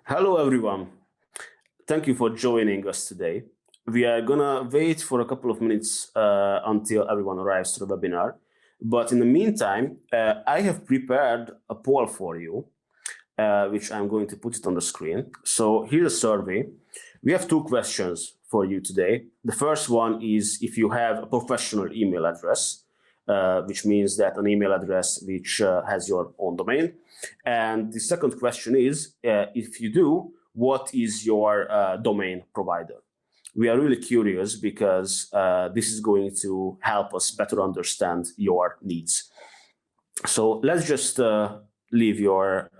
Hello, everyone. Thank you for joining us today. We are going to wait for a couple of minutes until everyone arrives to the webinar. But in the meantime, I have prepared a poll for you, which I'm going to put it on the screen. So here's a survey. We have two questions for you today. The first one is if you have a professional email address, which means that an email address which has your own domain. And the second question is, if you do, what is your domain provider? We are really curious because this is going to help us better understand your needs. So let's just leave your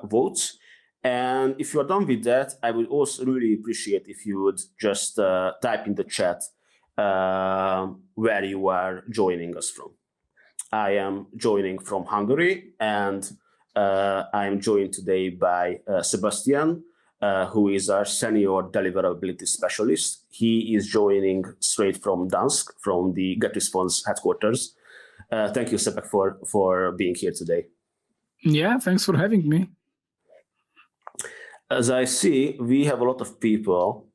votes. And if you're done with that, I would also really appreciate if you would just type in the chat where you are joining us from. I am joining from Hungary, and I am joined today by Sebastian, who is our senior deliverability specialist. He is joining straight from Dansk, from the GetResponse headquarters. Thank you, Sebek, for being here today. Yeah, thanks for having me. As I see, we have a lot of people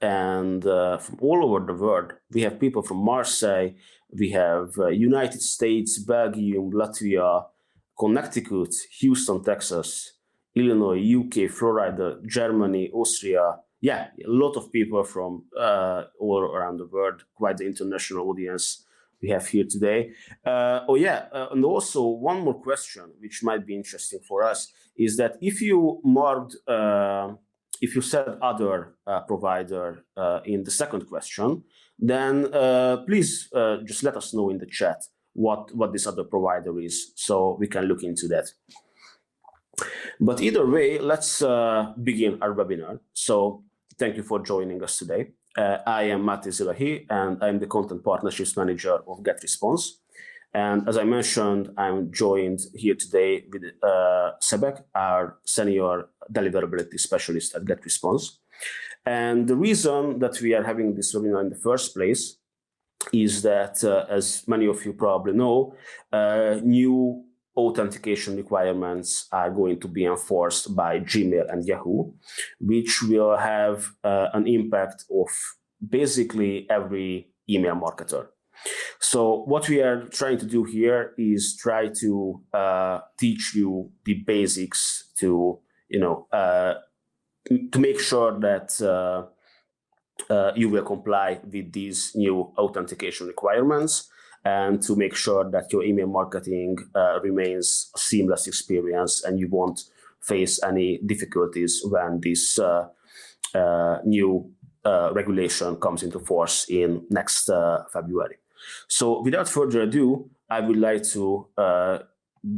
and from all over the world. We have people from Marseille, we have United States, Belgium, Latvia, Connecticut, Houston, Texas, Illinois, UK, Florida, Germany, Austria. Yeah, a lot of people from all around the world, quite the international audience we have here today. And also one more question, which might be interesting for us, is that if you marked, if you said other provider in the second question, then please just let us know in the chat what this other provider is, so we can look into that. But either way, let's begin our webinar. So thank you for joining us today. I am Mate Zilahi, and I'm the Content Partnerships Manager of GetResponse. And as I mentioned, I'm joined here today with Sebek, our Senior Deliverability Specialist at GetResponse. And the reason that we are having this webinar in the first place is that, as many of you probably know, new authentication requirements are going to be enforced by Gmail and Yahoo, which will have an impact of basically every email marketer. So what we are trying to do here is try to teach you the basics to, to make sure that you will comply with these new authentication requirements, and to make sure that your email marketing remains a seamless experience and you won't face any difficulties when this new regulation comes into force in next February. So without further ado, I would like to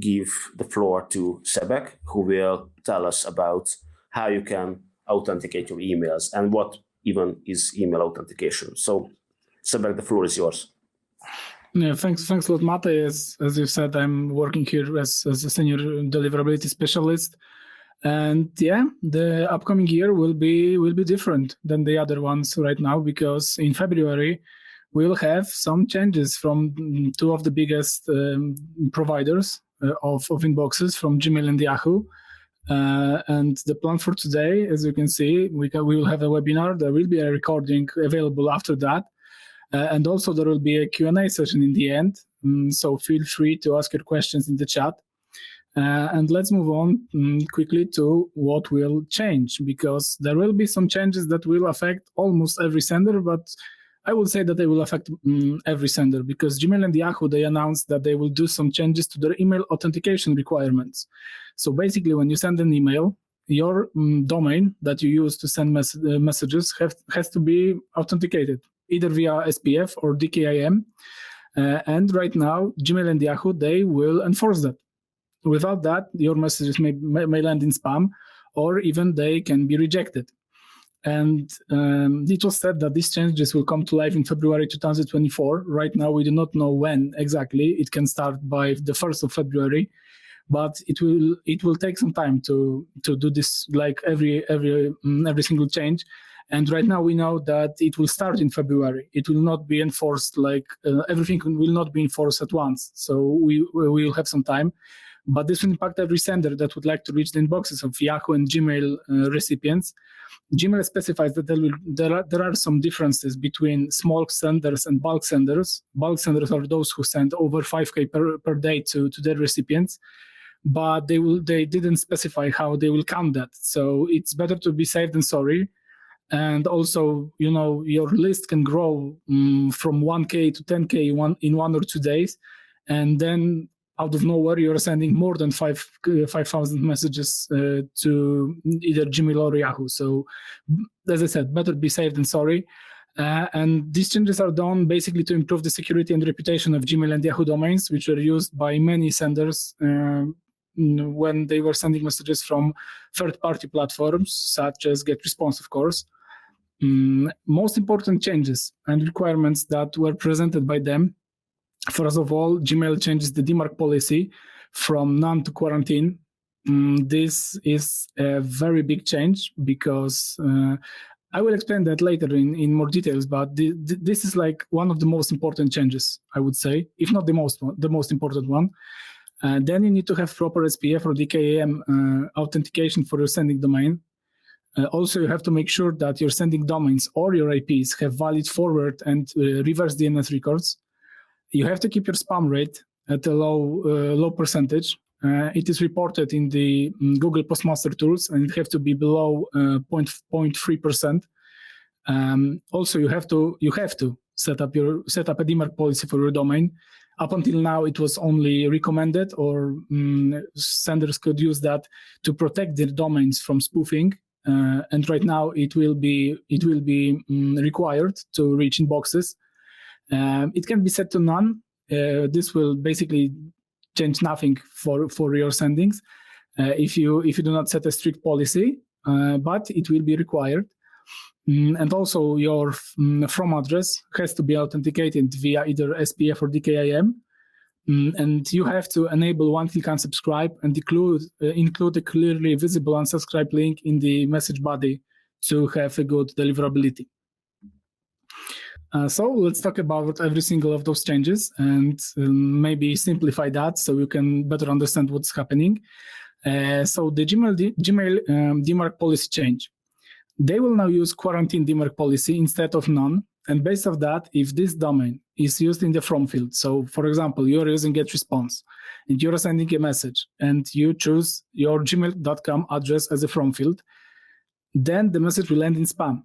give the floor to Sebek, who will tell us about how you can authenticate your emails and what even is email authentication. So Sebek, the floor is yours. Yeah, thanks a lot, Mate. As you said, I'm working here as a senior deliverability specialist, and yeah, the upcoming year will be different than the other ones right now, because in February we'll have some changes from two of the biggest providers of inboxes, from Gmail and Yahoo. And the plan for today, as you can see, we will have a webinar. There will be a recording available after that. And also there will be a Q&A session in the end. So feel free to ask your questions in the chat. And let's move on quickly to what will change, because there will be some changes that will affect almost every sender, but I would say that they will affect every sender, because Gmail and Yahoo, they announced that they will do some changes to their email authentication requirements. So basically, when you send an email, your domain that you use to send messages has to be authenticated, either via SPF or DKIM. And right now, Gmail and Yahoo, they will enforce that. Without that, your messages may land in spam, or even they can be rejected. And it was said that these changes will come to life in February 2024. Right now, we do not know when exactly. It can start by the 1st of February, but it will take some time to do this, like every single change. And right now we know that it will start in February. It will not be enforced, like everything will not be enforced at once. So we will have some time. but this will impact every sender that would like to reach the inboxes of Yahoo and Gmail recipients. Gmail specifies that there are some differences between small senders and bulk senders. Bulk senders are those who send over 5K per day to their recipients, but they didn't specify how they will count that. So it's better to be safe than sorry. And also, your list can grow from 1K to 10K in 1 or 2 days, and then out of nowhere, you're sending more than 5,000 messages to either Gmail or Yahoo. So, as I said, better be safe than sorry. And these changes are done basically to improve the security and reputation of Gmail and Yahoo domains, which are used by many senders when they were sending messages from third-party platforms, such as GetResponse, of course. Most important changes and requirements that were presented by them. First of all, Gmail changes the DMARC policy from none to quarantine. This is a very big change because I will explain that later in more details, but this is like one of the most important changes, I would say, if not the most important one. Then you need to have proper SPF or DKIM authentication for your sending domain. Also, you have to make sure that your sending domains or your IPs have valid forward and reverse DNS records. You have to keep your spam rate at a low percentage. It is reported in the Google Postmaster tools, and it has to be below 0.3%. Also, you have to set up a DMARC policy for your domain. Up until now, it was only recommended, or senders could use that to protect their domains from spoofing. And right now, it will be required to reach inboxes. It can be set to none. This will basically change nothing for your sendings if you do not set a strict policy, but it will be required. And also your from address has to be authenticated via either SPF or DKIM. And you have to enable one-click unsubscribe and include a clearly visible unsubscribe link in the message body to have a good deliverability. So let's talk about every single of those changes and maybe simplify that so you can better understand what's happening. So the Gmail DMARC policy change. They will now use quarantine DMARC policy instead of none. And based on that, if this domain is used in the from field, so for example, you're using GetResponse and you're sending a message and you choose your gmail.com address as a from field, then the message will end in spam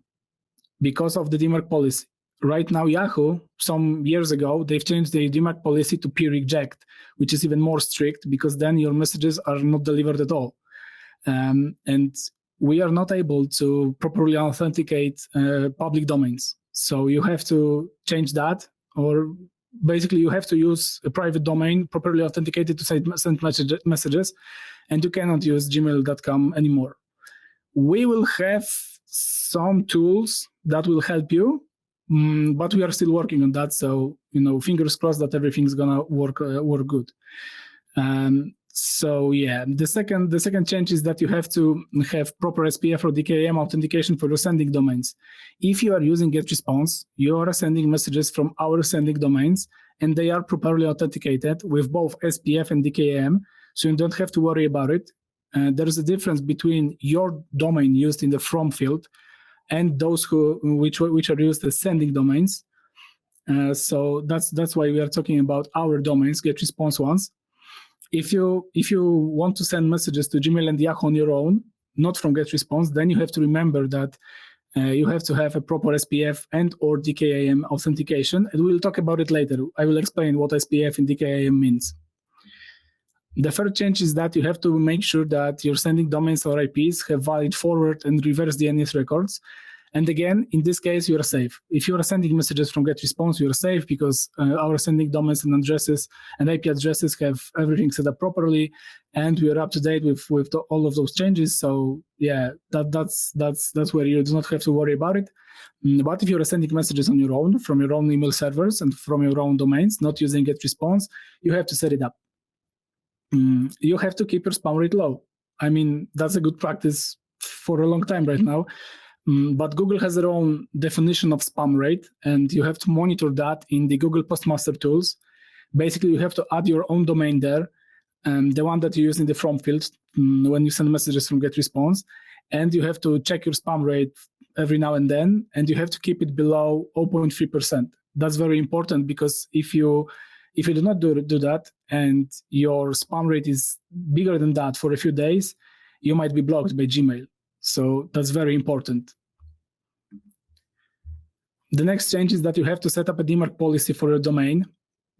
because of the DMARC policy. Right now, Yahoo, some years ago, they've changed the DMARC policy to peer reject, which is even more strict because then your messages are not delivered at all. And we are not able to properly authenticate public domains. So you have to change that, or basically you have to use a private domain properly authenticated to send messages, and you cannot use gmail.com anymore. We will have some tools that will help you, but we are still working on that. So, fingers crossed that everything's gonna work good. So yeah, the second change is that you have to have proper SPF or DKIM authentication for your sending domains. If you are using GetResponse, you are sending messages from our sending domains, and they are properly authenticated with both SPF and DKIM, so you don't have to worry about it. There is a difference between your domain used in the from field and those which are used as sending domains. So that's why we are talking about our domains, GetResponse ones. If you want to send messages to Gmail and Yahoo on your own, not from GetResponse, then you have to remember that you have to have a proper SPF and or DKIM authentication, and we'll talk about it later. I will explain what SPF and DKIM means. The third change is that you have to make sure that your sending domains or IPs have valid forward and reverse DNS records. And again, in this case, you are safe. If you are sending messages from GetResponse, you are safe because our sending domains and addresses and IP addresses have everything set up properly, and we are up to date with all of those changes. So yeah, that's where you do not have to worry about it. But if you are sending messages on your own, from your own email servers and from your own domains, not using GetResponse, you have to set it up. You have to keep your spam rate low. I mean, that's a good practice for a long time right now. But Google has their own definition of spam rate, and you have to monitor that in the Google Postmaster tools. Basically, you have to add your own domain there, the one that you use in the from field when you send messages from GetResponse, and you have to check your spam rate every now and then, and you have to keep it below 0.3%. That's very important, because if you do not do that and your spam rate is bigger than that for a few days, you might be blocked by Gmail. So that's very important. The next change is that you have to set up a DMARC policy for your domain.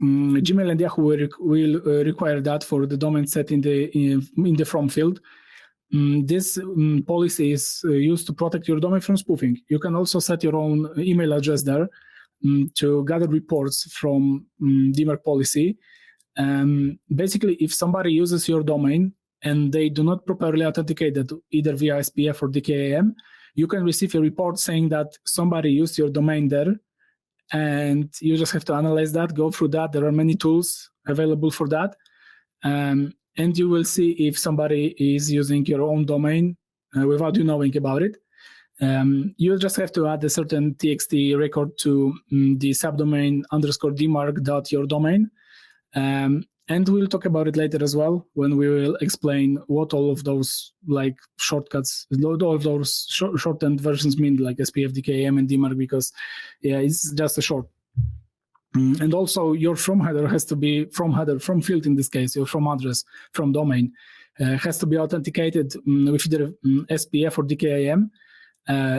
Gmail and Yahoo will require that for the domain set in the from field. This policy is used to protect your domain from spoofing. You can also set your own email address there to gather reports from DMARC policy. Basically, if somebody uses your domain and they do not properly authenticate it either via SPF or DKIM, you can receive a report saying that somebody used your domain there, and you just have to analyze that, go through that. There are many tools available for that. And you will see if somebody is using your own domain without you knowing about it. You just have to add a certain TXT record to the subdomain _dmarc.yourdomain. And we'll talk about it later as well, when we will explain what all of those like shortcuts, all of those shortened versions mean, like SPF, DKIM, and DMARC, because it's just a short. And also your from header has to be from field in this case, your from address, from domain, has to be authenticated with either SPF or DKIM.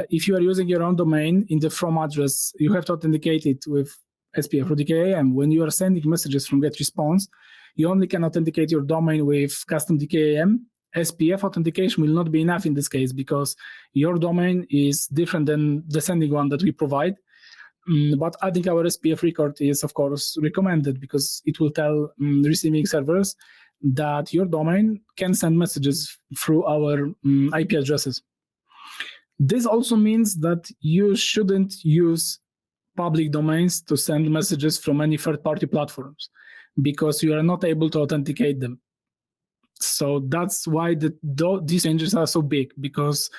If you are using your own domain in the from address, you have to authenticate it with SPF or DKIM. When you are sending messages from GetResponse, you only can authenticate your domain with custom DKIM. SPF authentication will not be enough in this case, because your domain is different than the sending one that we provide. But adding our SPF record is, of course, recommended, because it will tell receiving servers that your domain can send messages through our IP addresses. This also means that you shouldn't use public domains to send messages from any third-party platforms, because you are not able to authenticate them. So that's why these changes are so big, because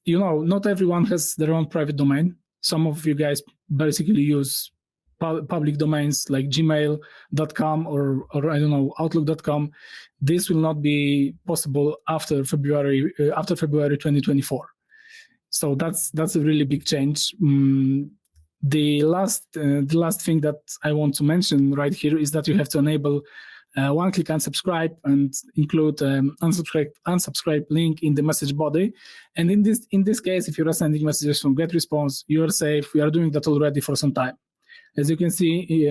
not everyone has their own private domain. Some of you guys basically use public domains like gmail.com or I don't know, outlook.com. This will not be possible after February 2024. So that's a really big change. The last thing that I want to mention right here is that you have to enable one-click unsubscribe and include unsubscribe link in the message body. And in this case, if you are sending messages from GetResponse, you are safe. We are doing that already for some time. As you can see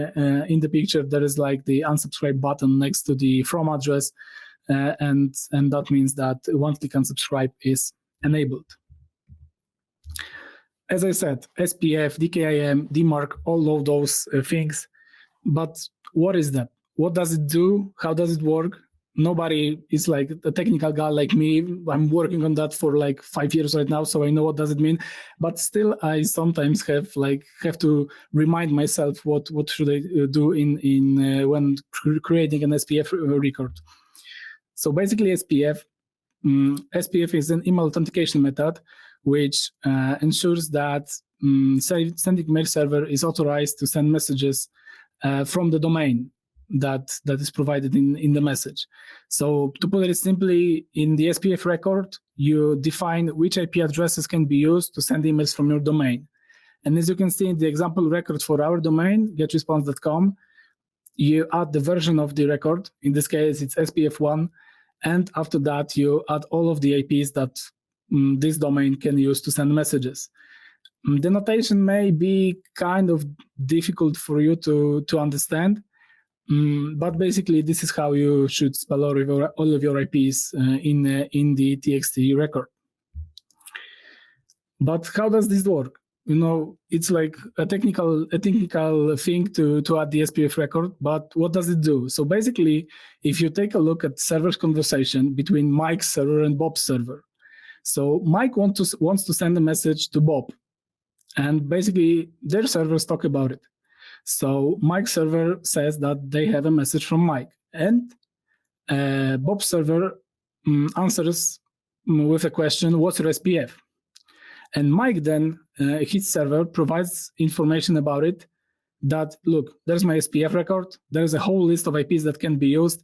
in the picture, there is like the unsubscribe button next to the from address, and that means that one-click unsubscribe is enabled. As I said, SPF, DKIM, DMARC, all of those things. But what is that? What does it do? How does it work? Nobody is like a technical guy like me. I'm working on that for like 5 years right now, so I know what does it mean. But still, I sometimes have to remind myself what should I do in when creating an SPF record. So basically, SPF is an email authentication method which ensures that sending mail server is authorized to send messages from the domain that is provided in the message. So to put it simply, in the SPF record, you define which IP addresses can be used to send emails from your domain. And as you can see in the example record for our domain, getresponse.com, you add the version of the record. In this case, it's SPF1. And after that, you add all of the IPs that this domain can use to send messages. The notation may be kind of difficult for you to understand, but basically this is how you should spell all of your IPs in the TXT record. But how does this work? It's like a technical thing to add the SPF record, but what does it do? So basically, if you take a look at server's conversation between Mike's server and Bob's server, so Mike wants to send a message to Bob, and basically their servers talk about it. So Mike's server says that they have a message from Mike, and Bob's server answers with a question, what's your SPF? And Mike then, his server, provides information about it, that, look, there's my SPF record, there's a whole list of IPs that can be used,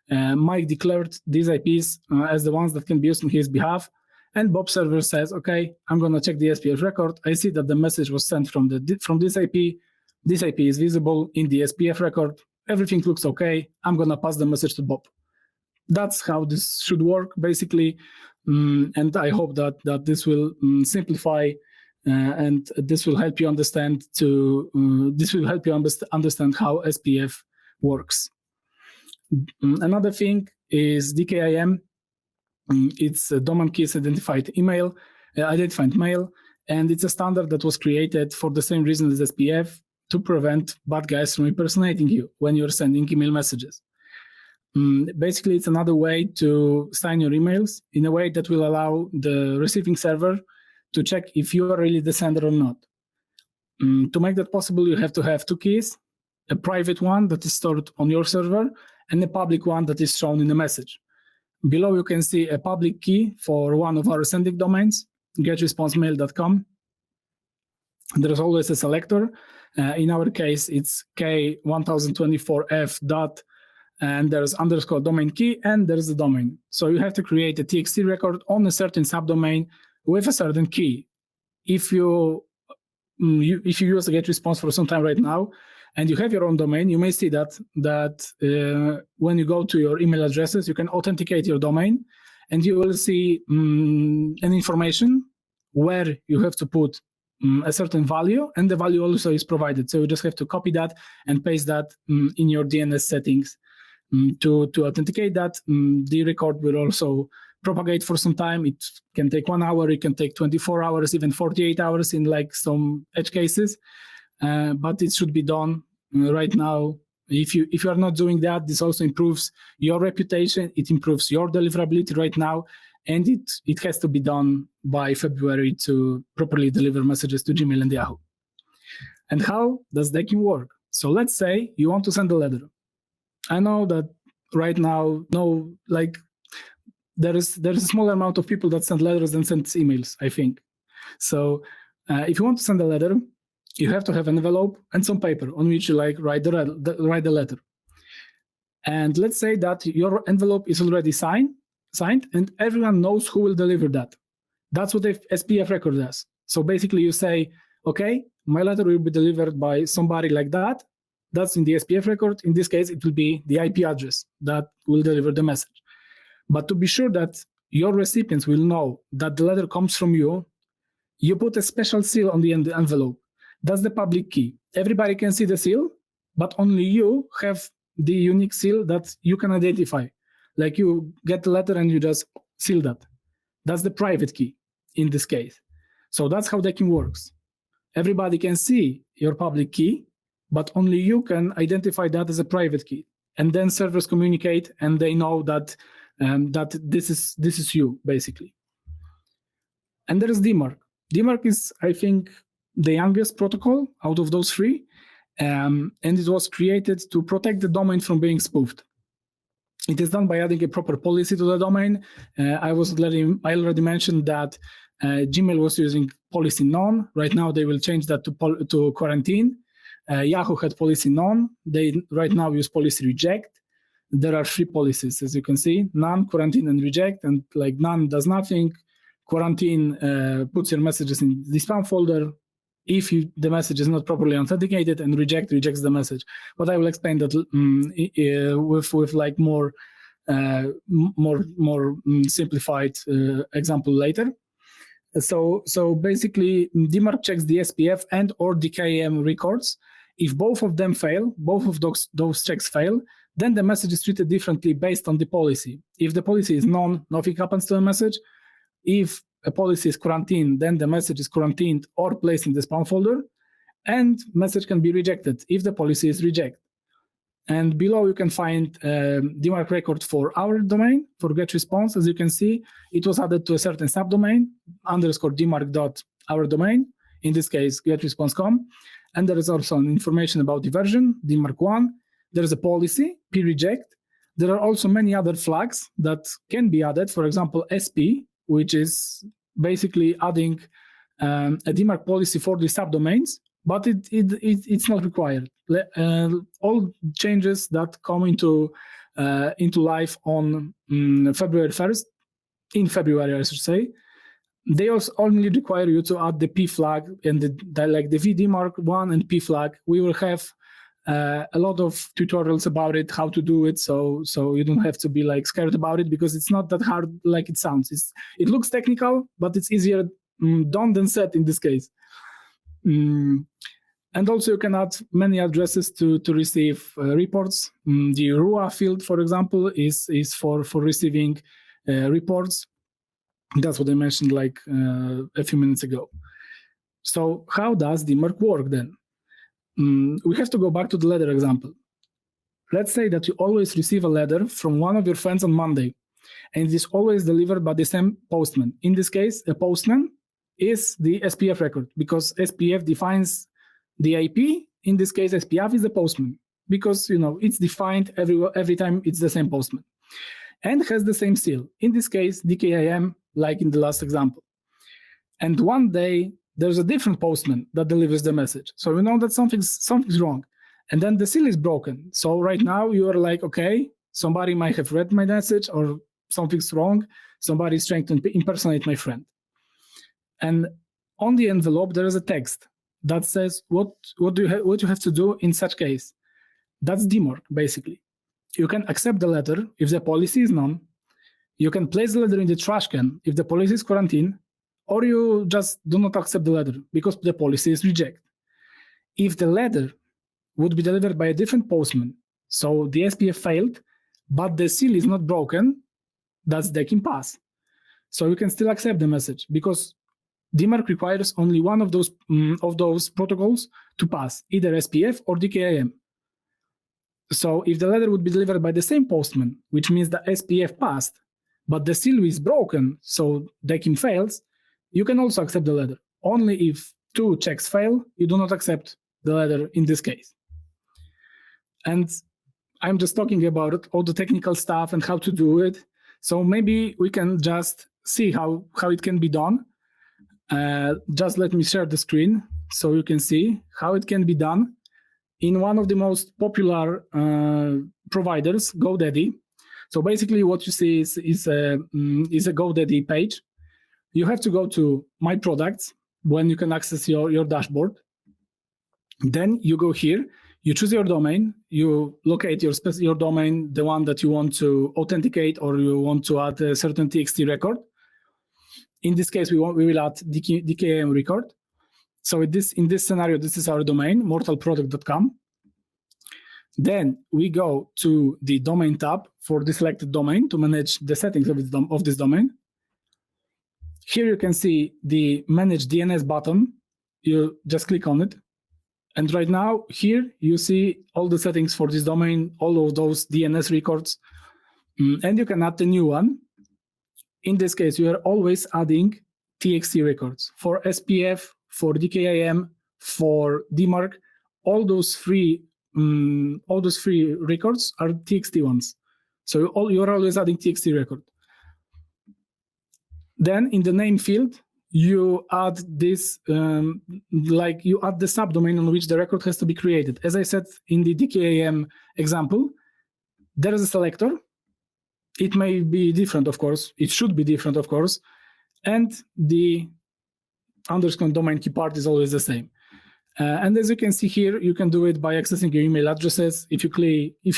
Mike declared these IPs as the ones that can be used on his behalf. And Bob server says, okay, I'm going to check the SPF record. I see that the message was sent from this IP. This IP is visible in the SPF record. Everything looks okay. I'm going to pass the message to Bob. That's how this should work, basically. And I hope that this will simplify and this will help you understand understand how SPF works. Another thing is DKIM. It's a domain keys identified mail, and it's a standard that was created for the same reason as SPF, to prevent bad guys from impersonating you when you're sending email messages. Basically, it's another way to sign your emails in a way that will allow the receiving server to check if you are really the sender or not. To make that possible, you have to have two keys, a private one that is stored on your server and a public one that is shown in the message. Below, you can see a public key for one of our sending domains, GetResponseMail.com. There's always a selector. In our case, it's K1024F dot, and there's underscore domain key, and there's the domain. So you have to create a TXT record on a certain subdomain with a certain key. If you use a GetResponse for some time right now, and you have your own domain, you may see that when you go to your email addresses, you can authenticate your domain, and you will see an information where you have to put a certain value, and the value also is provided. So you just have to copy that and paste that in your DNS settings to authenticate that. The record will also propagate for some time. It can take 1 hour, it can take 24 hours, even 48 hours in like some edge cases. But it should be done right now. If you are not doing that, this also improves your reputation. It improves your deliverability right now, and it has to be done by February to properly deliver messages to Gmail and Yahoo. And how does decking work? So let's say you want to send a letter. I know that right now, there is a small amount of people that send letters than send emails, I think. So if you want to send a letter, you have to have an envelope and some paper on which you write the letter. And let's say that your envelope is already signed, and everyone knows who will deliver that. That's what the SPF record does. So basically you say, okay, my letter will be delivered by somebody like that. That's in the SPF record. In this case, it will be the IP address that will deliver the message. But to be sure that your recipients will know that the letter comes from you, you put a special seal on the envelope. That's the public key. Everybody can see the seal, but only you have the unique seal that you can identify. Like you get the letter and you just seal that. That's the private key in this case. So that's how decking works. Everybody can see your public key, but only you can identify that as a private key. And then servers communicate and they know that that this is you, basically. And there is DMARC. DMARC is, I think, the youngest protocol out of those three, and it was created to protect the domain from being spoofed. It is done by adding a proper policy to the domain. I already mentioned that Gmail was using policy none. Right now, they will change that to quarantine. Yahoo had policy none. They right now use policy reject. There are three policies, as you can see: none, quarantine, and reject. And like none does nothing. Quarantine puts your messages in the spam folder if the message is not properly authenticated, and rejects the message. But I will explain that with like more simplified example later. So basically, DMARC checks the SPF and or DKIM records. If both of them fail, both of those checks fail, then the message is treated differently based on the policy. If the policy is none, nothing happens to the message. If a policy is quarantined, then the message is quarantined or placed in the spam folder, and message can be rejected if the policy is reject. And below you can find DMARC record for our domain, for GetResponse. As you can see, it was added to a certain subdomain, _DMARC.our domain, in this case, GetResponse.com. And there is also an information about the version, DMARC1. There is a policy, p-reject. There are also many other flags that can be added, for example, SP, which is basically adding a DMARC policy for the subdomains, but it's not required. All changes that come into into life on February 1st, in February, I should say. They also only require you to add the P flag and the VDMark1 and P flag. We will have a lot of tutorials about it, how to do it, so you don't have to be like scared about it, because it's not that hard like it sounds. It looks technical, but it's easier done than said in this case. And also you can add many addresses to receive reports. The RUA field, for example, is for receiving reports. That's what I mentioned like a few minutes ago. So how does DMARC work then? We have to go back to the letter example. Let's say that you always receive a letter from one of your friends on Monday, and it is always delivered by the same postman. In this case, a postman is the SPF record, because SPF defines the IP. In this case, SPF is the postman, because it's defined every time it's the same postman, and has the same seal. In this case, DKIM, like in the last example. And one day there's a different postman that delivers the message. So that something's wrong. And then the seal is broken. So right now you are like, okay, somebody might have read my message, or something's wrong. Somebody's trying to impersonate my friend. And on the envelope, there is a text that says what you have to do in such case. That's DMARC, basically. You can accept the letter if the policy is known. You can place the letter in the trash can if the policy is quarantine, or you just do not accept the letter because the policy is reject. If the letter would be delivered by a different postman, so the SPF failed, but the seal is not broken, that's DKIM pass. So you can still accept the message, because DMARC requires only one of those protocols to pass, either SPF or DKIM. So if the letter would be delivered by the same postman, which means the SPF passed, but the seal is broken, so DKIM fails, you can also accept the letter. Only if 2 checks fail, you do not accept the letter in this case. And I'm just talking about all the technical stuff and how to do it. So maybe we can just see how it can be done. Just let me share the screen so you can see how it can be done in one of the most popular providers, GoDaddy. So basically what you see is a GoDaddy page. You have to go to My Products when you can access your dashboard. Then you go here, you choose your domain, you locate your domain, the one that you want to authenticate, or you want to add a certain TXT record. In this case, we will add DKIM record. So in this scenario, this is our domain, mortalproduct.com. Then we go to the domain tab for the selected domain to manage the settings of this domain. Here you can see the Manage DNS button. You just click on it. And right now, here you see all the settings for this domain, all of those DNS records. And you can add a new one. In this case, you are always adding TXT records for SPF, for DKIM, for DMARC. All those three records are TXT ones. So you're always adding TXT record. Then in the name field, you add this, you add the subdomain on which the record has to be created. As I said in the DKIM example, there is a selector. It may be different, of course. It should be different, of course. And the underscore domain key part is always the same. And as you can see here, you can do it by accessing your email addresses. If you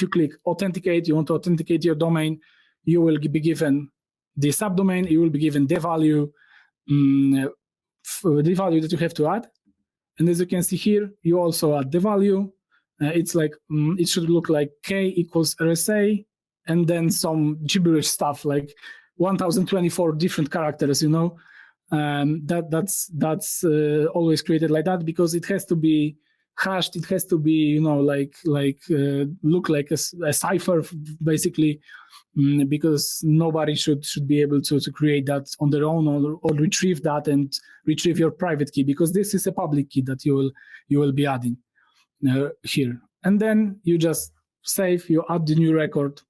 click authenticate, you want to authenticate your domain, you will be given the subdomain, you will be given the value that you have to add. And as you can see here, you also add the value. It's like, it should look like K equals RSA, and then some gibberish stuff like 1024 different characters, that's always created like that, because it has to be hashed. It has to be, look like a cipher, basically, because nobody should be able to create that on their own, or retrieve that and retrieve your private key, because this is a public key that you will be adding here. And then you just save, you add the new record,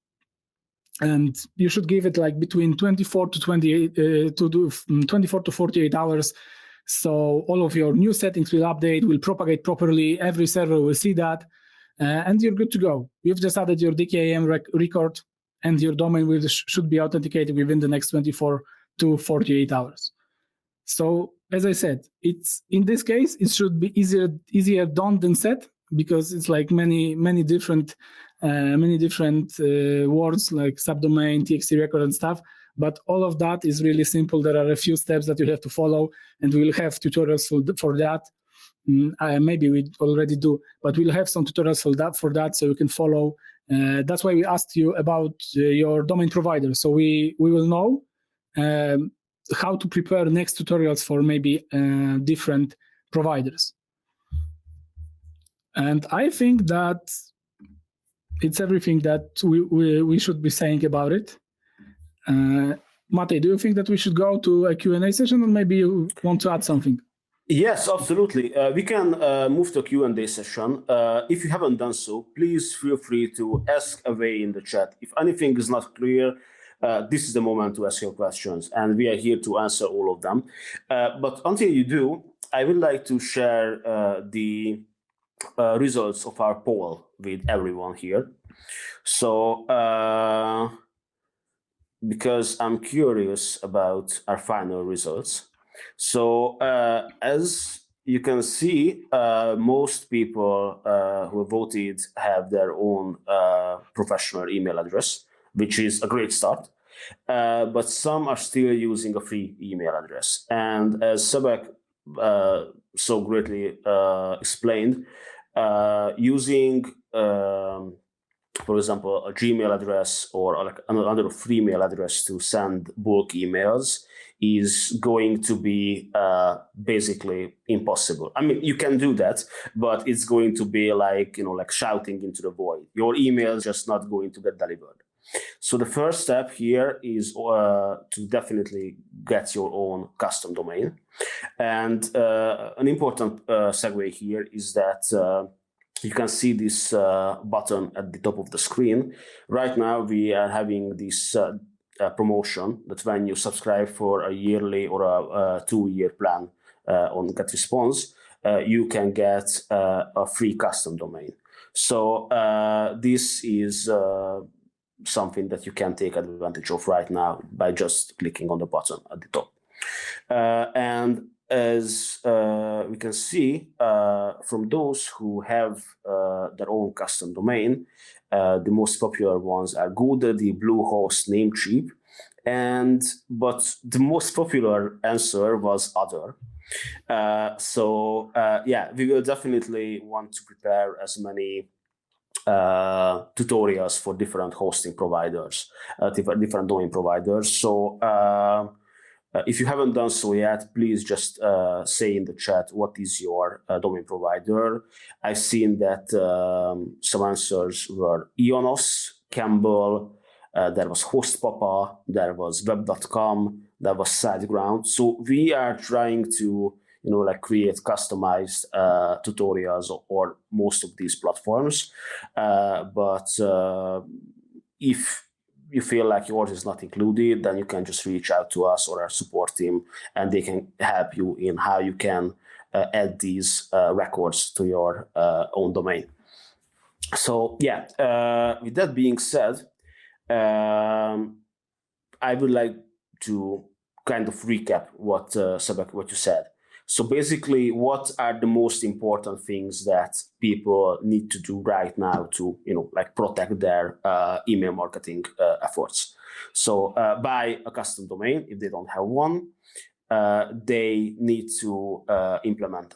and you should give it like between 24 to 48 hours. So all of your new settings will update, will propagate properly. Every server will see that. and you're good to go. You've just added your DKIM record, and your domain should be authenticated within the next 24 to 48 hours. So as I said, it's in this case, it should be easier done than said, because it's like many different words like subdomain, TXT record and stuff. But all of that is really simple. There are a few steps that you have to follow, and we'll have tutorials for that. Maybe we already do, but we'll have some tutorials for that, so you can follow. That's why we asked you about your domain provider, so we will know how to prepare next tutorials for maybe different providers. And I think that it's everything that we should be saying about it. Mate, do you think that we should go to a Q&A session, or maybe you want to add something? Yes, absolutely. We can move to a Q&A session. If you haven't done so, please feel free to ask away in the chat. If anything is not clear, this is the moment to ask your questions, and we are here to answer all of them. But until you do, I would like to share the results of our poll with everyone here. So, because I'm curious about our final results. So as you can see, most people who voted have their own professional email address, which is a great start. But some are still using a free email address. And as Sebek so greatly explained, using for example, a Gmail address or like another free mail address to send bulk emails is going to be basically impossible. I mean, you can do that, but it's going to be like, like shouting into the void. Your email is just not going to get delivered. So the first step here is to definitely get your own custom domain. And an important segue here is that you can see this button at the top of the screen. Right now, we are having this promotion that when you subscribe for a yearly or a 2-year plan on GetResponse, you can get a free custom domain. So this is something that you can take advantage of right now by just clicking on the button at the top. And as we can see from those who have their own custom domain, the most popular ones are GoDaddy, Bluehost, Namecheap, but the most popular answer was other. So we will definitely want to prepare as many tutorials for different hosting providers, different domain providers. So if you haven't done so yet, please just say in the chat what is your domain provider. I've seen that some answers were Ionos, Campbell, there was HostPapa, there was Web.com, there was SiteGround. So we are trying to create customized tutorials or most of these platforms. But if you feel like yours is not included, then you can just reach out to us or our support team, and they can help you in how you can add these records to your own domain. So with that being said, I would like to kind of recap what Sebek, what you said. So basically, what are the most important things that people need to do right now to, protect their email marketing efforts? So buy a custom domain if they don't have one. They need to implement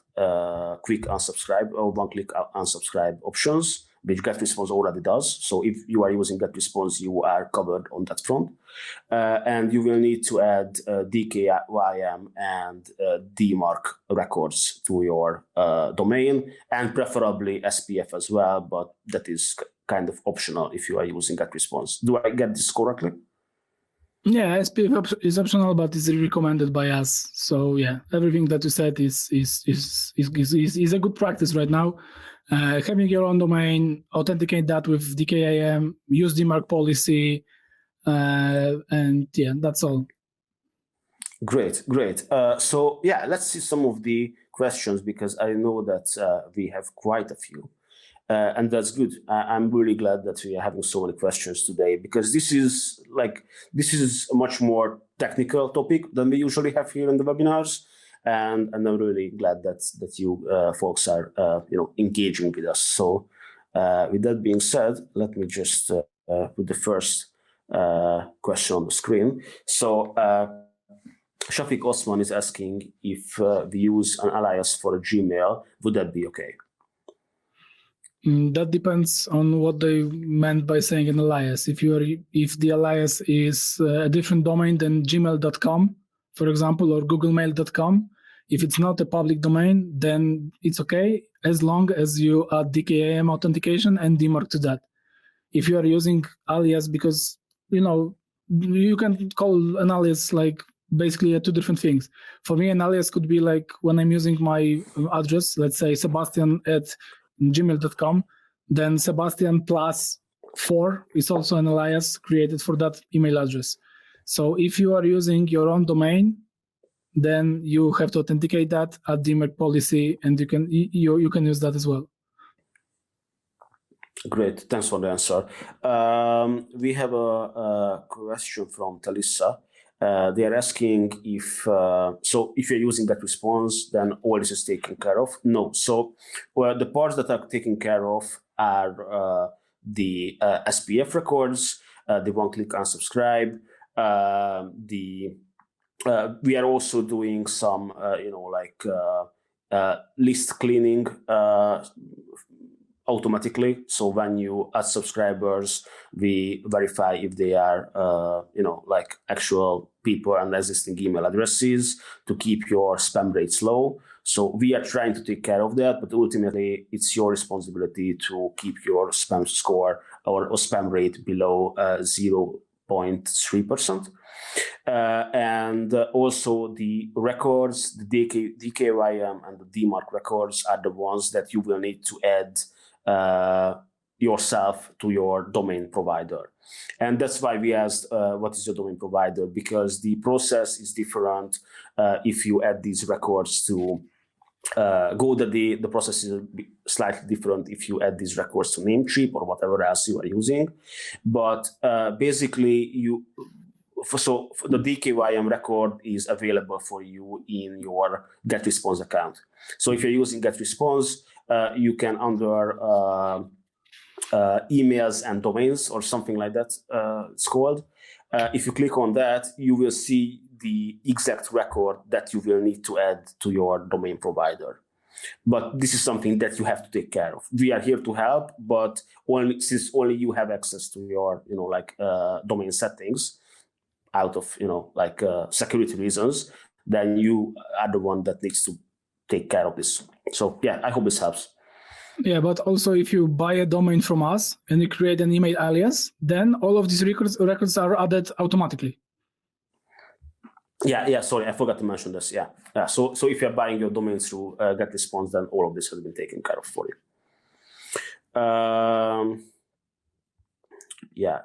quick unsubscribe or one-click unsubscribe options, which GetResponse already does. So if you are using GetResponse, you are covered on that front. And you will need to add DKIM and DMARC records to your domain, and preferably SPF as well, but that is kind of optional if you are using GetResponse. Do I get this correctly? Yeah, SPF is optional, but is recommended by us. So everything that you said is a good practice right now. Having your own domain, authenticate that with DKIM, use DMARC policy, and that's all. Great. So let's see some of the questions, because I know that we have quite a few. And that's good. I'm really glad that we are having so many questions today, because this is a much more technical topic than we usually have here in the webinars, and I'm really glad that you folks are engaging with us. So with that being said, let me just put the first question on the screen. So Shafiq Osman is asking if we use an alias for a Gmail, would that be okay? That depends on what they meant by saying an alias. If the alias is a different domain than gmail.com, for example, or googlemail.com, if it's not a public domain, then it's okay, as long as you add DKIM authentication and DMARC to that. If you are using alias, because you can call an alias like basically two different things. For me, an alias could be like when I'm using my address, let's say Sebastian@gmail.com, then Sebastian +4 is also an alias created for that email address. So if you are using your own domain, then you have to authenticate that at DMARC policy, and you can use that as well. Great, thanks for the answer. We have a question from Talissa. They are asking if if you're using GetResponse, then all this is taken care of. No, so the parts that are taken care of are the SPF records, the one-click unsubscribe, we are also doing some list cleaning automatically. So when you add subscribers, we verify if they are actual people and existing email addresses to keep your spam rates low. So we are trying to take care of that, but ultimately it's your responsibility to keep your spam score or spam rate below 0.3%. And also the records, the DKYM and the DMARC records are the ones that you will need to add yourself to your domain provider. And that's why we asked what is your domain provider, because the process is different if you add these records to GoDaddy. The process is slightly different if you add these records to Namecheap or whatever else you are using. But basically, the DKYM record is available for you in your GetResponse account. So if you're using GetResponse, you can under emails and domains or something like that, it's called. If you click on that, you will see the exact record that you will need to add to your domain provider. But this is something that you have to take care of. We are here to help, but since only you have access to your domain settings out of security reasons, then you are the one that needs to take care of this. So yeah, I hope this helps. Yeah, but also if you buy a domain from us and you create an email alias, then all of these records are added automatically. Yeah. Sorry, I forgot to mention this. Yeah. So if you're buying your domain through GetResponse, then all of this has been taken care of for you.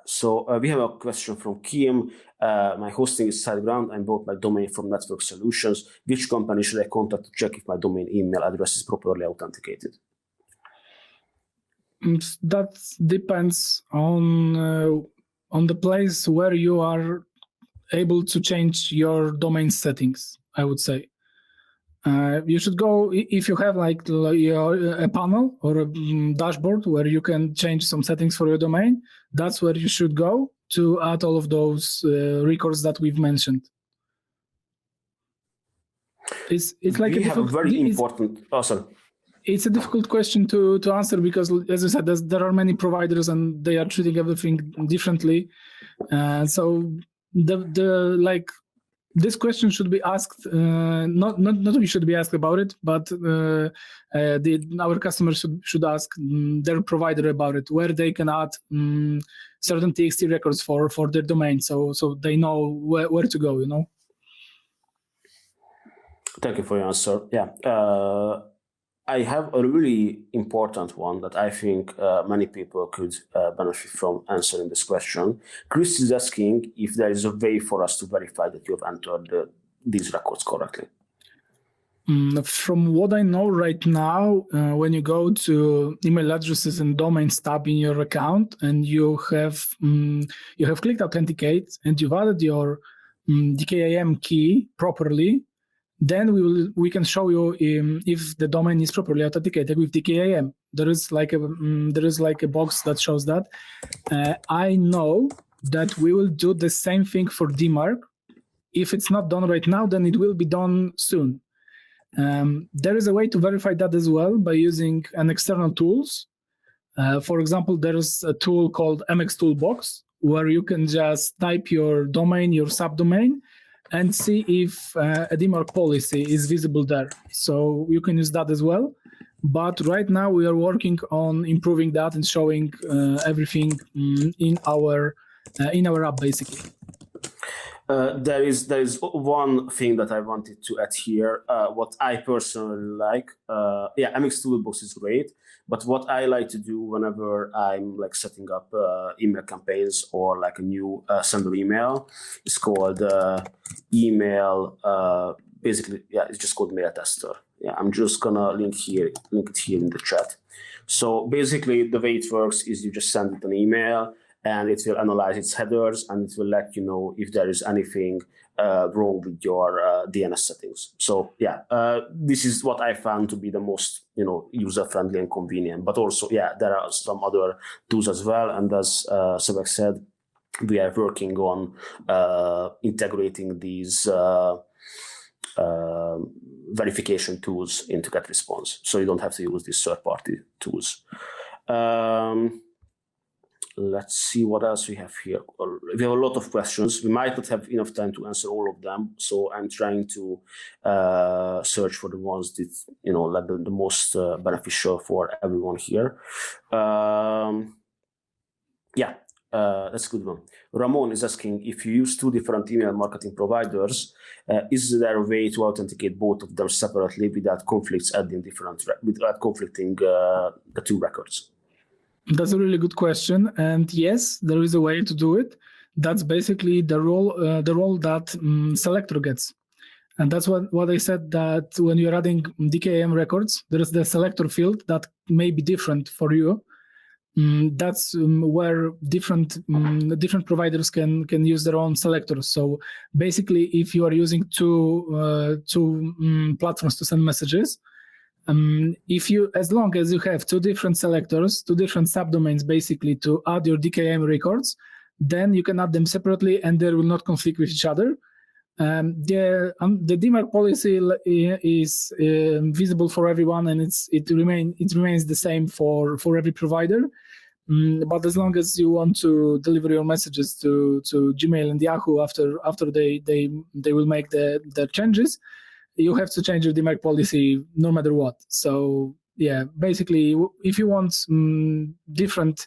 So we have a question from Kim. My hosting is SiteGround. I bought my domain from Network Solutions. Which company should I contact to check if my domain email address is properly authenticated? That depends on the place where you are able to change your domain settings, I would say. You should go, if you have a panel or a dashboard where you can change some settings for your domain, that's where you should go to add all of those records that we've mentioned. It's like it's a difficult question to answer, because, as I said, there are many providers and they are treating everything differently. So this question should be asked, not we should be asked about it, but our customers should ask their provider about it, where they can add certain TXT records for their domain, so they know where to go. Thank you for your answer. Yeah. I have a really important one that I think many people could benefit from answering this question. Chris is asking if there is a way for us to verify that you have entered these records correctly. From what I know right now, when you go to email addresses and domains tab in your account, and you have clicked Authenticate and you've added your DKIM key properly, then we can show you if the domain is properly authenticated with DKIM. There is like a box that shows that. I know that we will do the same thing for DMARC. If it's not done right now, then it will be done soon. There is a way to verify that as well by using an external tools. For example, there is a tool called MX Toolbox where you can just type your domain, your subdomain, and see if a DMARC policy is visible there. So you can use that as well. But right now we are working on improving that and showing everything in our app, basically. There is one thing that I wanted to add here. What I personally like, MX Toolbox is great, but what I like to do whenever I'm like setting up email campaigns or like a new sender email is called email. It's just called Mail Tester. Yeah, I'm just gonna link it here in the chat. So basically, the way it works is you just send it an email, and it will analyze its headers, and it will let you know if there is anything wrong with your DNS settings. So this is what I found to be the most user-friendly and convenient. But also, there are some other tools as well. And as Sebek said, we are working on integrating these verification tools into GetResponse, so you don't have to use these third-party tools. Let's see what else we have here. We have a lot of questions. We might not have enough time to answer all of them, so I'm trying to search for the ones that like the most beneficial for everyone here. That's a good one. Ramon is asking, if you use two different email marketing providers, is there a way to authenticate both of them separately without conflicting the two records? That's a really good question, and yes, there is a way to do it. That's basically the role that selector gets, and that's what I said, that when you're adding DKIM records, there is the selector field that may be different for you. That's where different providers can use their own selectors. So basically, if you are using two platforms to send messages, as long as you have two different selectors, two different subdomains, basically, to add your DKIM records, then you can add them separately, and they will not conflict with each other. The DMARC policy is visible for everyone, and it remains the same for every provider. But as long as you want to deliver your messages to Gmail and Yahoo after they will make the changes, you have to change your DMARC policy no matter what. So basically, if you want different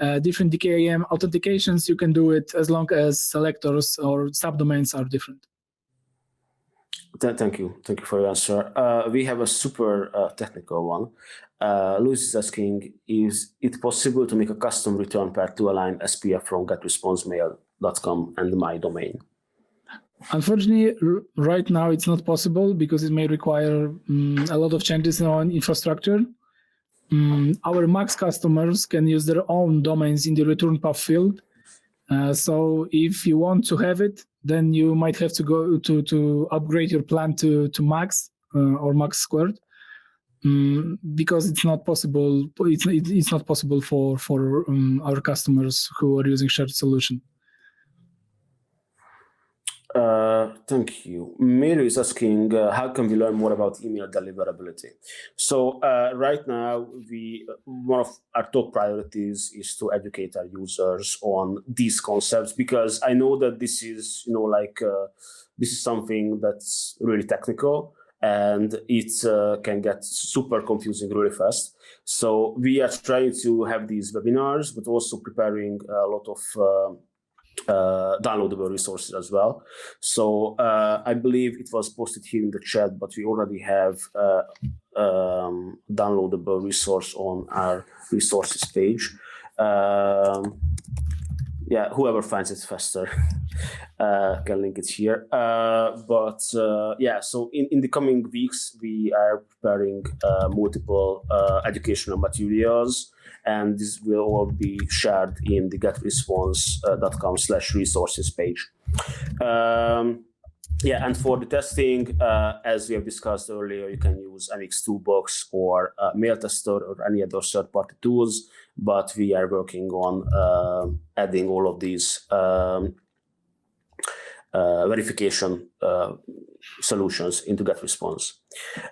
DKIM authentications, you can do it as long as selectors or subdomains are different. Thank you for your answer. We have a super technical one. Luis is asking, is it possible to make a custom return path to align SPF from GetResponseMail.com and my domain? Unfortunately, right now it's not possible because it may require a lot of changes in our infrastructure. Our Max customers can use their own domains in the return path field. So if you want to have it, then you might have to go to upgrade your plan to Max or Max Squared, because it's not possible. It's not possible for our customers who are using shared solution. Thank you. Mary is asking, how can we learn more about email deliverability? So right now, one of our top priorities is to educate our users on these concepts, because I know that this is, this is something that's really technical, and it can get super confusing really fast. So we are trying to have these webinars, but also preparing a lot of downloadable resources as well. So I believe it was posted here in the chat, but we already have downloadable resource on our resources page. Yeah, whoever finds it faster can link it here. So in the coming weeks, we are preparing multiple educational materials, and this will all be shared in the getresponse.com/resources page. And for the testing, as we have discussed earlier, you can use MX2Box or Mail Tester or any other third-party tools, but we are working on adding all of these verification solutions into GetResponse.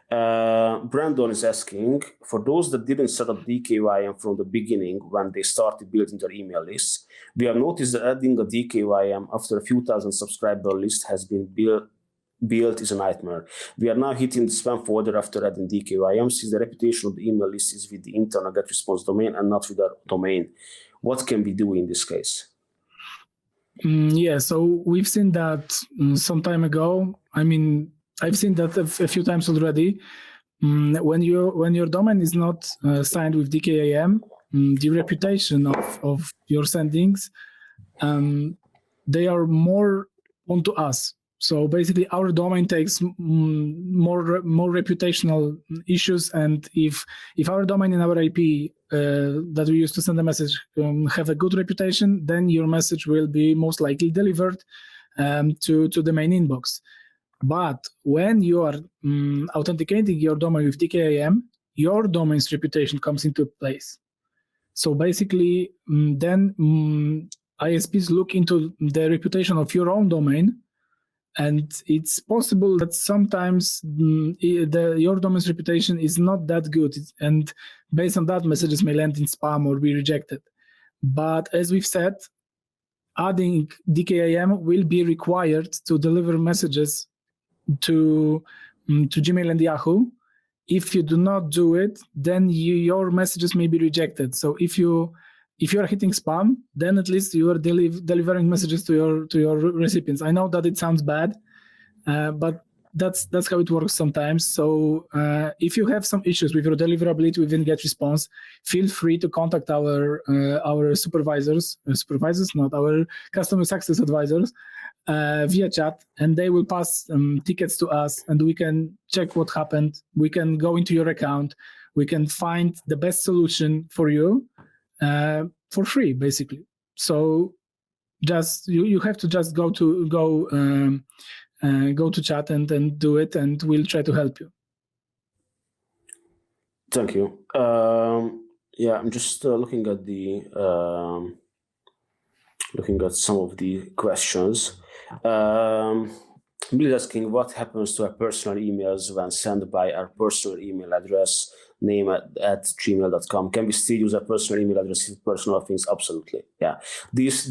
Brandon is asking, for those that didn't set up DKYM from the beginning when they started building their email lists, we have noticed that adding a DKYM after a few thousand subscriber list has been built is a nightmare. We are now hitting the spam folder after adding DKYM, since the reputation of the email list is with the internal GetResponse domain and not with our domain. What can we do in this case? So we've seen that some time ago. I mean, I've seen that a few times already. When your domain is not signed with DKIM, the reputation of your sendings, they are more onto us. So basically, our domain takes more reputational issues, and if our domain and our IP that we use to send a message have a good reputation, then your message will be most likely delivered to the main inbox. But when you are authenticating your domain with DKIM, your domain's reputation comes into place. So basically, then ISPs look into the reputation of your own domain, and it's possible that sometimes your domain's reputation is not that good, and based on that, messages may land in spam or be rejected. But as we've said, adding DKIM will be required to deliver messages to Gmail and Yahoo. If you do not do it, then your messages may be rejected. So if you are hitting spam, then at least you are delivering messages to your recipients. I know that it sounds bad, but that's how it works sometimes. So if you have some issues with your deliverability within GetResponse, feel free to contact our supervisors, not our customer success advisors, via chat, and they will pass tickets to us, and we can check what happened. We can go into your account. We can find the best solution for you for free, basically. So just you have to just go to chat and then do it, and we'll try to help you. Thank you. I'm just looking at some of the questions. Bill is asking, what happens to our personal emails when sent by our personal email address name at gmail.com? Can we still use our personal email address for personal things? Absolutely. Yeah. These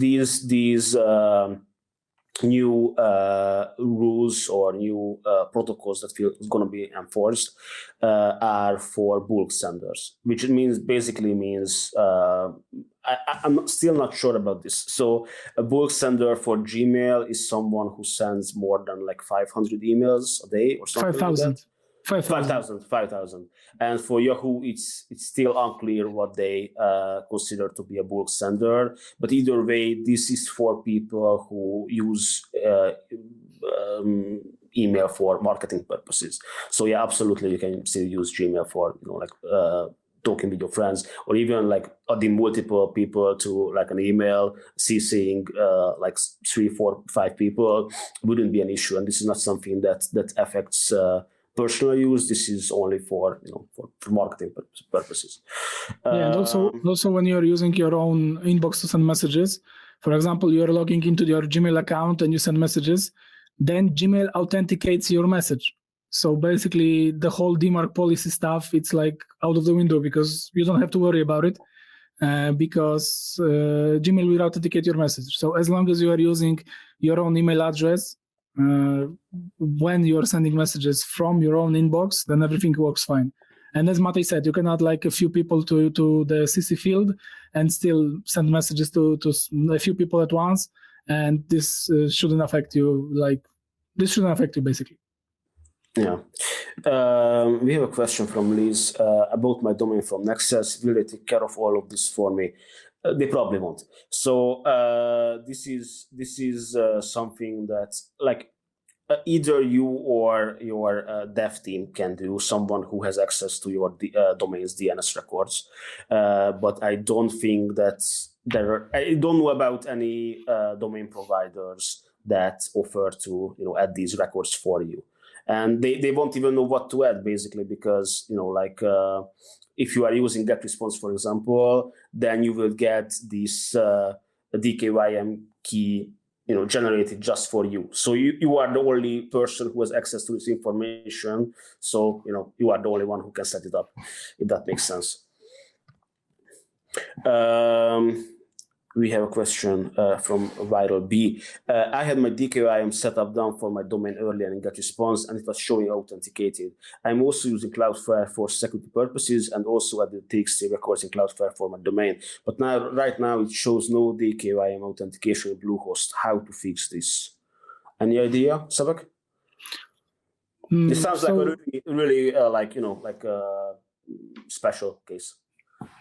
new rules or new protocols that are going to be enforced are for bulk senders, which basically means I'm still not sure about this. So a bulk sender for Gmail is someone who sends more than like 500 emails a day or something. 5,000. And for Yahoo, it's still unclear what they consider to be a bulk sender. But either way, this is for people who use email for marketing purposes. So yeah, absolutely, you can still use Gmail for talking with your friends, or even like adding multiple people to like an email, CCing like 3, 4, 5 people wouldn't be an issue. And this is not something that affects personal use. This is only for marketing purposes. And also when you're using your own inbox to send messages, for example, you're logging into your Gmail account and you send messages, then Gmail authenticates your message. So basically, the whole DMARC policy stuff, it's like out of the window, because you don't have to worry about it, because Gmail will authenticate your message. So as long as you are using your own email address, when you are sending messages from your own inbox, then everything works fine. And as Matej said, you can add like a few people to the CC field and still send messages to a few people at once. And this shouldn't affect you. Basically. Yeah. We have a question from Liz about my domain from Nexus. Will they take care of all of this for me? They probably won't. So this is something that's like either you or your dev team can do, someone who has access to your domain's DNS records. But I don't think that I don't know about any domain providers that offer to add these records for you. And they won't even know what to add, basically, because like if you are using GetResponse, for example, then you will get this DKYM key generated just for you. So you are the only person who has access to this information. So you are the only one who can set it up, if that makes sense. We have a question from Viral B. I had my DKIM set up down for my domain earlier in GetResponse, and it was showing authenticated. I'm also using Cloudflare for security purposes and also added TXT records in Cloudflare for my domain. But right now, it shows no DKIM authentication in Bluehost. How to fix this? Any idea, Sabak? It sounds like a really like a special case.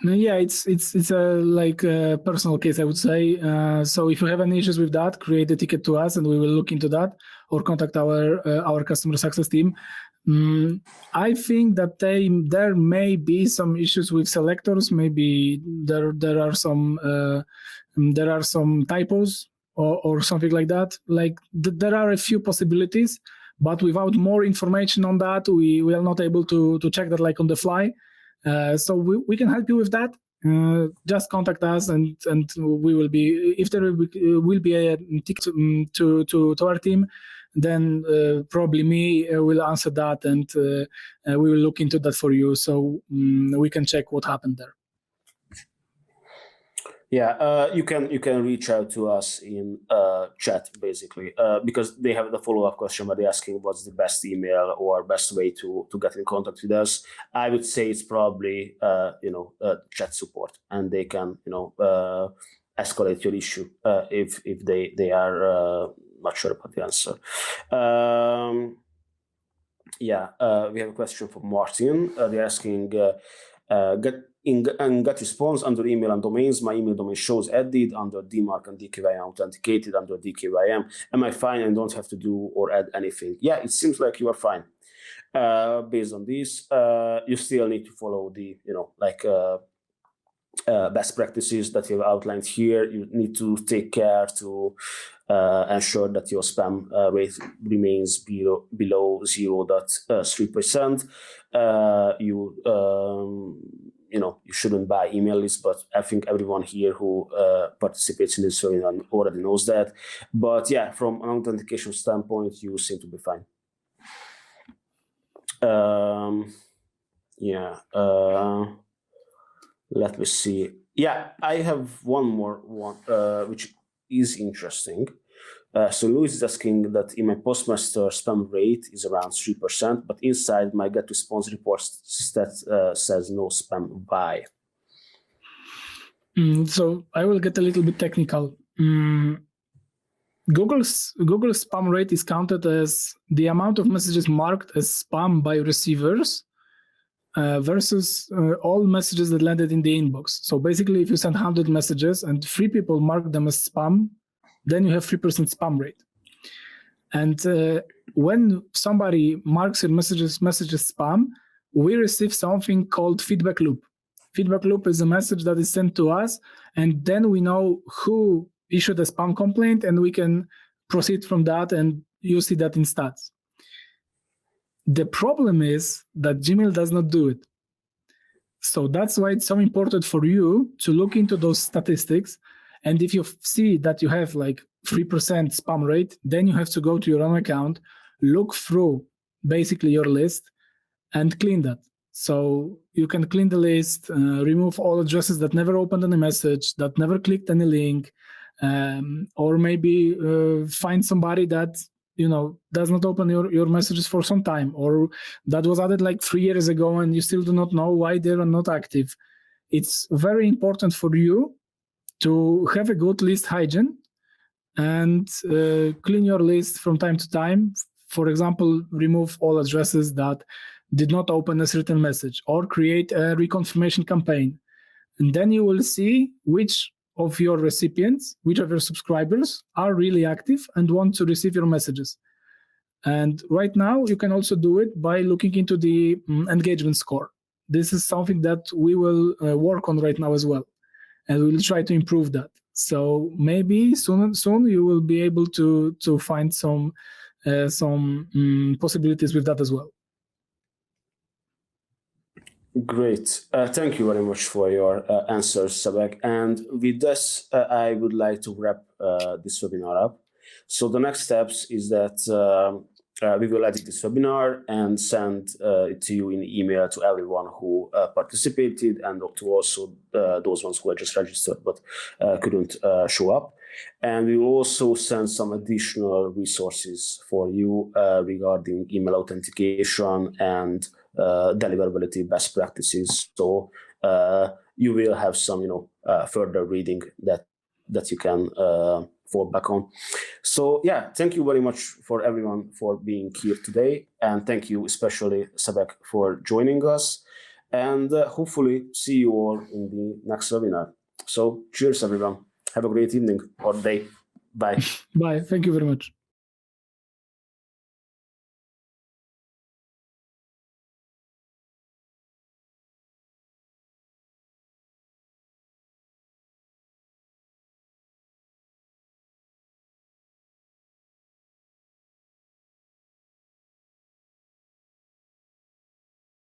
Yeah, it's a personal case, I would say. So if you have any issues with that, create a ticket to us and we will look into that, or contact our customer success team. I think that there may be some issues with selectors. Maybe there are some typos or something like that. Like there are a few possibilities, but without more information on that, we are not able to check that like on the fly. So we can help you with that. Just contact us, and we will be, if there will be a ticket to our team, then probably me will answer that, and we will look into that for you, so we can check what happened there. Yeah, you can reach out to us in chat, basically, because they have the follow-up question where they're asking what's the best email or best way to get in contact with us. I would say it's probably chat support, and they can escalate your issue if they are not sure about the answer. We have a question from Martin. They're asking, GetResponse under email and domains, my email domain shows added under DMARC and DKYM authenticated under DKYM. Am I fine and don't have to do or add anything? Yeah, it seems like you are fine. Based on this, you still need to follow the best practices that you have outlined here. You need to take care to ensure that your spam rate remains below 0.3%. You shouldn't buy email lists, but I think everyone here who participates in this survey already knows that. But yeah, from an authentication standpoint, you seem to be fine. Let me see. Yeah, I have one more which is interesting. So Louis is asking that in my postmaster spam rate is around 3%, but inside my GetResponse report says no spam buy. So I will get a little bit technical. Google's spam rate is counted as the amount of messages marked as spam by receivers versus all messages that landed in the inbox. So basically, if you send 100 messages and 3 people mark them as spam, then you have 3% spam rate. And when somebody marks your messages spam, we receive something called feedback loop. Feedback loop is a message that is sent to us, and then we know who issued a spam complaint, and we can proceed from that, and you see that in stats. The problem is that Gmail does not do it. So that's why it's so important for you to look into those statistics. And if you see that you have like 3% spam rate, then you have to go to your own account, look through basically your list and clean that. So you can clean the list, remove all addresses that never opened any message, that never clicked any link, or maybe find somebody that does not open your messages for some time, or that was added like 3 years ago and you still do not know why they are not active. It's very important for you to have a good list hygiene and clean your list from time to time. For example, remove all addresses that did not open a certain message, or create a reconfirmation campaign. And then you will see which of your recipients, which of your subscribers are really active and want to receive your messages. And right now, you can also do it by looking into the engagement score. This is something that we will work on right now as well, and we will try to improve that. So maybe soon you will be able to find some possibilities with that as well. Great. Thank you very much for your answers, Sabek. And with this, I would like to wrap this webinar up. So the next steps is that we will edit this webinar and send it to you in email to everyone who participated, and to also those ones who are just registered but couldn't show up. And we will also send some additional resources for you regarding email authentication and deliverability best practices. So you will have some, further reading that you can fall back on. So yeah, thank you very much for everyone for being here today, and thank you especially Sabek for joining us. And hopefully see you all in the next webinar. So cheers, everyone. Have a great evening or day. Bye. Bye. Thank you very much.